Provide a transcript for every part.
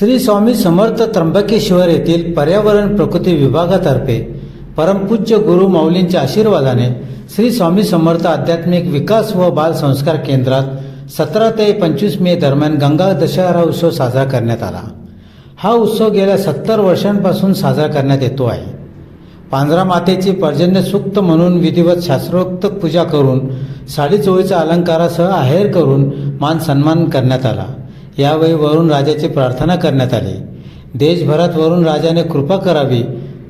श्री स्वामी समर्थ त्र्यंबकेश्वर येथील पर्यावरण प्रकृती विभागातर्फे परमपूज्य गुरु माऊलींच्या आशीर्वादाने श्री स्वामी समर्थ आध्यात्मिक विकास व बाल संस्कार केंद्रात 17 ते 25 मे दरम्यान गंगा दशहरा उत्सव साजरा करण्यात आला। हा उत्सव गेल्या 70 वर्षांपासून साजरा करण्यात येतो आहे। पांजरा मातेची पर्जन्य सूक्त म्हणून विधिवत शास्त्रोक्त पूजा करून साडीचोळीचा अलंकारासह आहेर करून मान सन्मान करण्यात आला। यावेळी वरुण राजाची प्रार्थना करण्यात आली। देशभरात वरुण राजाने कृपा करावी,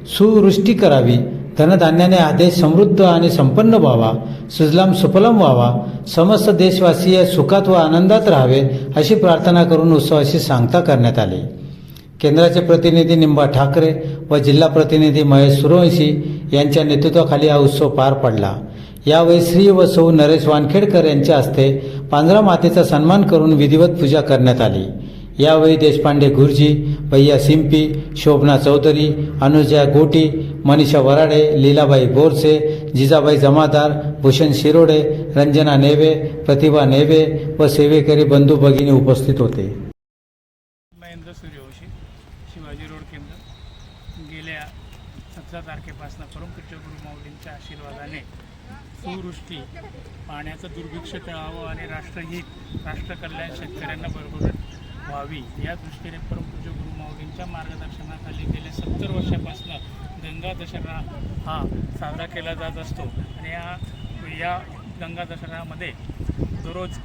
सुवृष्टी करावी, धनधान्याने हा देश समृद्ध आणि संपन्न व्हावा, सुजलाम सुफलाम व्हावा, समस्त देशवासीय सुखात व आनंदात राहावे अशी प्रार्थना करून उत्सवाची सांगता करण्यात आली। केंद्राचे प्रतिनिधी निंबा ठाकरे व जिल्हा प्रतिनिधी महेश सूर्यवंशी यांच्या नेतृत्वाखाली हा उत्सव पार पडला। यावेळी श्री व सौ नरेश वानखेडकर यांच्या हस्ते पांजरा मातेचा सन्मान करून विधिवत पूजा करण्यात आली। यावेळी देशपांडे गुरुजी, भैया सिंपी, शोभना चौधरी, अनुजा गोटी, मनीषा वराडे, लीलाबाई बोरसे, जिजाबाई जमादार, भूषण शिरोडे, रंजना नेवे, प्रतिभा नेवे व सेवेकरी बंधू भगिनी उपस्थित होते। महेंद्र सूर्यवंशी, शिवाजी रोड केंद्र। गेल्या 17 तारखेपासून परमपूज्य गुरु माऊलींच्या आशीर्वादाने सुवृष्टी, पाण्याचं दुर्भिक्ष टळावं आणि राष्ट्रहित, राष्ट्रकल्याण शेतकऱ्यांना भरभरून व्हावी या दृष्टीने परमपूज्य गुरु माऊलींच्या मार्गदर्शनाखाली गेल्या 70 वर्षापासून गंगा दशहरा हा साजरा केला जात असतो। आणि या गंगा दशहरामध्ये दररोज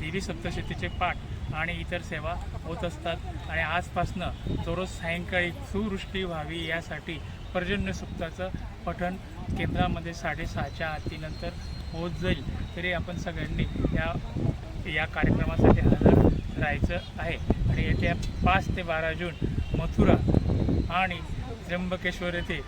देवी सप्तशतीचे पाठ आणि इतर सेवा होत असतात। आणि आजपासनं दररोज सायंकाळी सुवृष्टी व्हावी यासाठी पर्जन्य सूक्ताचं पठण केंद्रामध्ये 6:30च्या आरतीनंतर होत जाईल। तरी आपण सगळ्यांनी या कार्यक्रमासाठी हजर राहायचं आहे। आणि येत्या 5 ते 12 जून मथुरा आणि त्र्यंबकेश्वर येथे